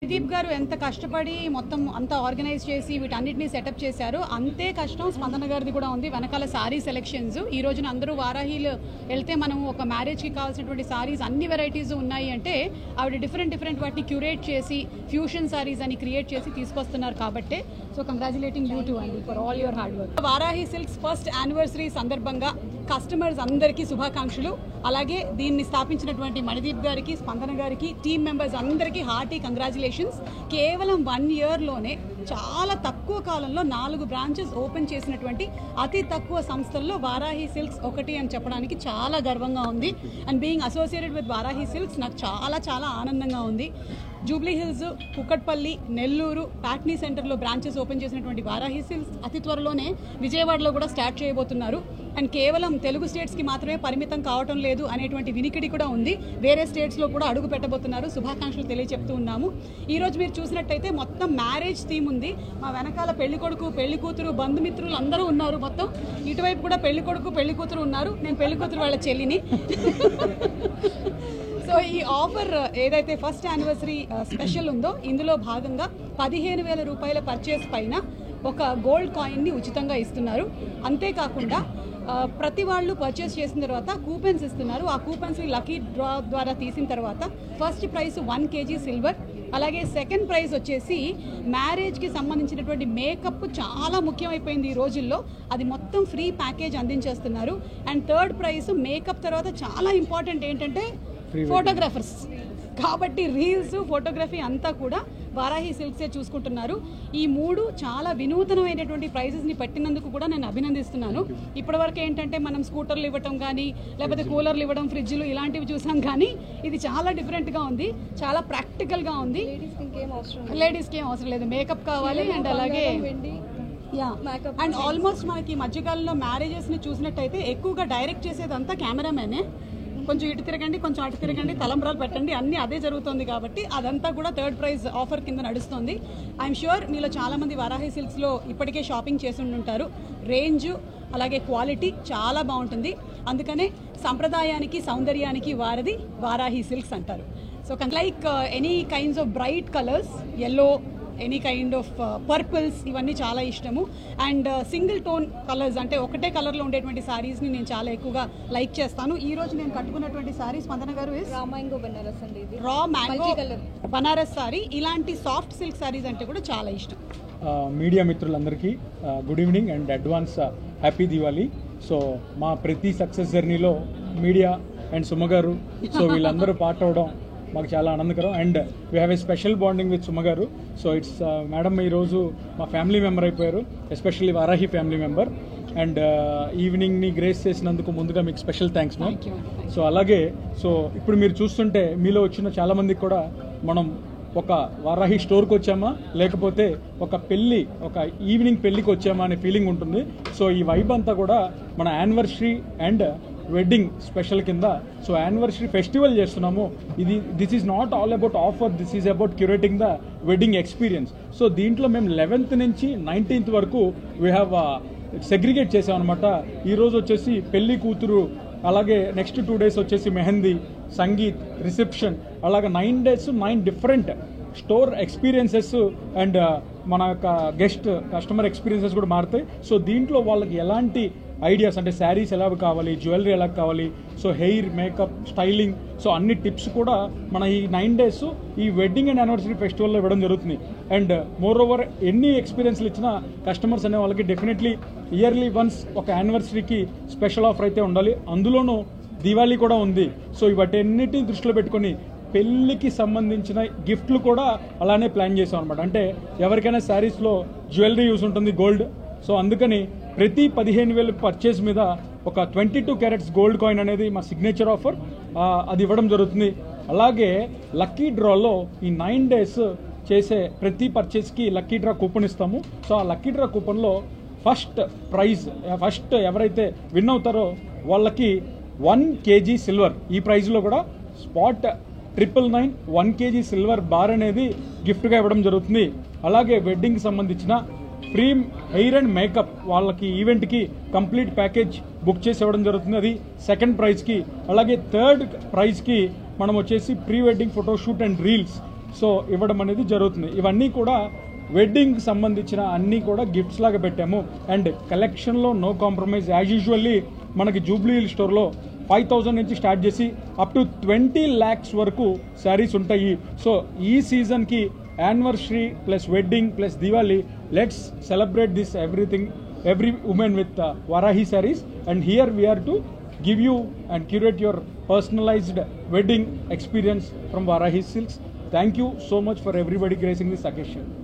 ప్రదీప్ గారు ఎంత కష్టపడి మొత్తం అంతా ఆర్గనైజ్ చేసి వీటన్నిటిని సెటప్ చేశారు, అంతే కష్టం స్పందన గారిది కూడా ఉంది. వెనకాల సారీ సెలెక్షన్స్ ఈ రోజున అందరూ వారాహిలు వెళ్తే మనం ఒక మ్యారేజ్కి కావాల్సినటువంటి సారీస్ అన్ని వెరైటీస్ ఉన్నాయి అంటే ఆవిడ డిఫరెంట్ వాటిని క్యూరేట్ చేసి ఫ్యూషన్ సారీస్ అని క్రియేట్ చేసి తీసుకొస్తున్నారు కాబట్టి సో కంగ్రాచులేటింగ్ యూ టు అండి for all your hard work. Varahi silks first anniversary సందర్భంగా కస్టమర్స్ అందరికీ శుభాకాంక్షలు. అలాగే దీన్ని స్థాపించినటువంటి మణిదీప్ గారికి, స్పందన గారికి, టీమ్ మెంబర్స్ అందరికీ హార్టీ కంగ్రాచులేషన్స్. కేవలం 1 yearలోనే చాలా తక్కువ కాలంలో 4 బ్రాంచెస్ ఓపెన్ చేసినటువంటి అతి తక్కువ సంస్థల్లో వారాహి సిల్క్స్ ఒకటి అని చెప్పడానికి చాలా గర్వంగా ఉంది. And being associated with Varahi silks నాకు చాలా ఆనందంగా ఉంది. జూబ్లీ హిల్స్, కుక్కట్పల్లి, నెల్లూరు, ప్యాట్నీ సెంటర్లో బ్రాంచెస్ ఓపెన్ చేసినటువంటి వారాహి సిల్క్స్ అతి త్వరలోనే విజయవాడలో కూడా స్టార్ట్ చేయబోతున్నారు. అండ్ కేవలం తెలుగు స్టేట్స్కి మాత్రమే పరిమితం కావటం లేదు అనేటువంటి వినికిడి కూడా ఉంది. వేరే స్టేట్స్లో కూడా అడుగు పెట్టబోతున్నారు. శుభాకాంక్షలు తెలియజెప్తూ ఉన్నాము. ఈరోజు మీరు చూసినట్టయితే మొత్తం మ్యారేజ్ థీమ్ ఉంది. మా వెనకాల పెళ్లి కొడుకు, పెళ్లి కూతురు, బంధుమిత్రులు అందరూ ఉన్నారు. మొత్తం ఇటువైపు కూడా పెళ్లి కొడుకు, పెళ్లి కూతురు ఉన్నారు. నేను పెళ్లి కూతురు వాళ్ళ చెల్లిని. సో ఈ ఆఫర్ ఏదైతే ఫస్ట్ యానివర్సరీ స్పెషల్ ఉందో ఇందులో భాగంగా 15,000 రూపాయల పర్చేస్ పైన ఒక గోల్డ్ కాయిన్ని ఉచితంగా ఇస్తున్నారు. అంతేకాకుండా ప్రతి వాళ్ళు పర్చేస్ చేసిన తర్వాత కూపెన్స్ ఇస్తున్నారు. ఆ కూపెన్స్ని లక్కీ డ్రా ద్వారా తీసిన తర్వాత ఫస్ట్ ప్రైజ్ 1 kg సిల్వర్, అలాగే సెకండ్ ప్రైజ్ వచ్చేసి మ్యారేజ్కి సంబంధించినటువంటి మేకప్ చాలా ముఖ్యమైపోయింది ఈ రోజుల్లో, అది మొత్తం ఫ్రీ ప్యాకేజ్ అందించేస్తున్నారు. అండ్ థర్డ్ ప్రైజ్ మేకప్ తర్వాత చాలా ఇంపార్టెంట్ ఏంటంటే ఫోటోగ్రాఫర్స్ కాబట్టి రీల్స్, ఫోటోగ్రఫీ అంతా కూడా వారాహి సిల్క్సే చూసుకుంటున్నారు. ఈ 3 చాలా వినూతనమైనటువంటి ప్రైజెస్ని పెట్టినందుకు కూడా నేను అభినందిస్తున్నాను. ఇప్పటివరకు ఏంటంటే మనం స్కూటర్లు ఇవ్వటం కానీ, లేకపోతే కూలర్లు ఇవ్వడం, ఫ్రిడ్జ్లు ఇలాంటివి చూసాం, కానీ ఇది చాలా డిఫరెంట్గా ఉంది, చాలా ప్రాక్టికల్గా ఉంది. లేడీస్కి ఏం అవసరం లేదు, మేకప్ కావాలి. అండ్ అలాగే అండ్ ఆల్మోస్ట్ మనకి ఈ మధ్యకాలంలో మ్యారేజెస్ని చూసినట్టయితే ఎక్కువగా డైరెక్ట్ చేసేదంతా కెమెరామెనే. కొంచెం ఇటు తిరగండి, కొంచెం అటు తిరగండి, తలంబ్రాలు పెట్టండి, అన్నీ అదే జరుగుతుంది. కాబట్టి అదంతా కూడా థర్డ్ ప్రైజ్ ఆఫర్ కింద నడుస్తుంది. ఐఎమ్ ష్యూర్ మీలో చాలామంది వారాహి సిల్క్స్లో ఇప్పటికే షాపింగ్ చేసి ఉంటారు. రేంజ్ అలాగే క్వాలిటీ చాలా బాగుంటుంది. అందుకనే సంప్రదాయానికి, సౌందర్యానికి వారధి వారాహి సిల్క్స్ అంటారు. So like any kinds of bright colours, yellow, any kind of purples, ఇవన్నీ చాలా ఇష్టము. అండ్ సింగిల్ టోన్ కలర్స్ అంటే ఒకటే కలర్లో ఉండేటువంటి సారీస్ని నేను చాలా ఎక్కువగా లైక్ చేస్తాను. ఈ రోజు నేను కట్టుకున్నటువంటి సారీ స్పందన గారు రా మ్యాంగో బనారస్ సారీ. ఇలాంటి సాఫ్ట్ సిల్క్ సారీస్ అంటే కూడా చాలా ఇష్టం. మీడియా మిత్రులందరికీ good evening and advance happy Diwali. So మా ప్రతి సక్సెస్ జర్నీలో మీడియా అండ్ సుమ గారు, సో వీళ్ళందరూ పార్ట్ అవడం మాకు చాలా ఆనందకరం. And we have a special bonding with Suma గారు. సో ఇట్స్ మేడం ఈరోజు మా ఫ్యామిలీ మెంబర్ అయిపోయారు, especially Varahi family member. And ఈవినింగ్ని గ్రేస్ చేసినందుకు ముందుగా మీకు స్పెషల్ థ్యాంక్స్ మ్యామ్. సో అలాగే సో ఇప్పుడు మీరు చూస్తుంటే మీలో వచ్చిన చాలామందికి కూడా మనం ఒక వారాహి స్టోర్కి వచ్చామా లేకపోతే ఒక పెళ్ళి, ఒక ఈవినింగ్ పెళ్ళికి వచ్చామా అనే ఫీలింగ్ ఉంటుంది. సో ఈ వైబ్ అంతా కూడా మన యానివర్సరీ అండ్ వెడ్డింగ్ స్పెషల్ కింద సో యానివర్సరీ ఫెస్టివల్ చేస్తున్నాము. This is not all about offer, this is about curating the wedding experience. So దీంట్లో మేము 11th నుంచి 19th వరకు వీ హ్యావ్ సెగ్రిగేట్ చేసామన్నమాట. ఈరోజు వచ్చేసి పెళ్లి కూతురు, అలాగే నెక్స్ట్ 2 days వచ్చేసి మెహందీ, సంగీత్, రిసెప్షన్, అలాగే 9 days 9 different store experiences and మన యొక్క గెస్ట్ కస్టమర్ ఎక్స్పీరియన్సెస్ కూడా మారుతాయి. సో దీంట్లో వాళ్ళకి ఎలాంటి ఐడియాస్ అంటే శారీస్ ఎలా కావాలి, జ్యువెలరీ ఎలా కావాలి, so hair, makeup, styling, so అన్ని టిప్స్ కూడా మన ఈ 9 days ఈ వెడ్డింగ్ అండ్ యానివర్సరీ ఫెస్టివల్లో ఇవ్వడం జరుగుతుంది. అండ్ మోర్ ఓవర్ ఎన్ని ఎక్స్పీరియన్స్లు ఇచ్చినా కస్టమర్స్ అనే వాళ్ళకి డెఫినెట్లీ ఇయర్లీ వన్స్ ఒక యానివర్సరీకి స్పెషల్ ఆఫర్ అయితే ఉండాలి. అందులోనూ దివాళీ కూడా ఉంది. సో ఇవన్నిటిని దృష్టిలో పెట్టుకొని పెళ్ళికి సంబంధించిన గిఫ్ట్లు కూడా అలానే ప్లాన్ చేసాం అనమాట. అంటే ఎవరికైనా శారీస్లో జ్యువెలరీ యూస్ ఉంటుంది, గోల్డ్. సో అందుకని ప్రతి 15,000 పర్చేస్ మీద ఒక 22 carats గోల్డ్ కాయిన్ అనేది మా సిగ్నేచర్ ఆఫర్, అది ఇవ్వడం జరుగుతుంది. అలాగే లక్కీ డ్రాలో ఈ 9 days చేసే ప్రతి పర్చేస్కి లక్కీ డ్రా కూపన్ ఇస్తాము. సో ఆ లక్కీ డ్రా కూపన్లో ఫస్ట్ ఎవరైతే విన్ అవుతారో వాళ్ళకి 1 kg సిల్వర్, ఈ ప్రైజ్లో కూడా స్పాట్ 999 1 kg సిల్వర్ బార్ అనేది గిఫ్ట్గా ఇవ్వడం జరుగుతుంది. అలాగే వెడ్డింగ్కి సంబంధించిన ఫ్రీ హెయిర్ అండ్ మేకప్ వాళ్ళకి ఈవెంట్కి కంప్లీట్ ప్యాకేజ్ బుక్ చేసి ఇవ్వడం జరుగుతుంది, అది సెకండ్ ప్రైజ్కి. అలాగే థర్డ్ ప్రైజ్కి మనం వచ్చేసి pre wedding photoshoot and reels so ఇవ్వడం అనేది జరుగుతుంది. ఇవన్నీ కూడా వెడ్డింగ్కి సంబంధించిన అన్నీ కూడా గిఫ్ట్స్ లాగా పెట్టాము. అండ్ కలెక్షన్లో నో కాంప్రమైజ్. యాజ్ యూజువల్లీ మనకి జూబ్లీ హిల్ స్టోర్లో 5,000 నుంచి స్టార్ట్ చేసి అప్ టు 20 lakhs వరకు శారీస్ ఉంటాయి. సో ఈ సీజన్కి anniversary plus wedding plus Diwali, let's celebrate this every woman with Varahi sarees, and here we are to give you and curate your personalized wedding experience from Varahi Silks. Thank you so much for everybody gracing this occasion.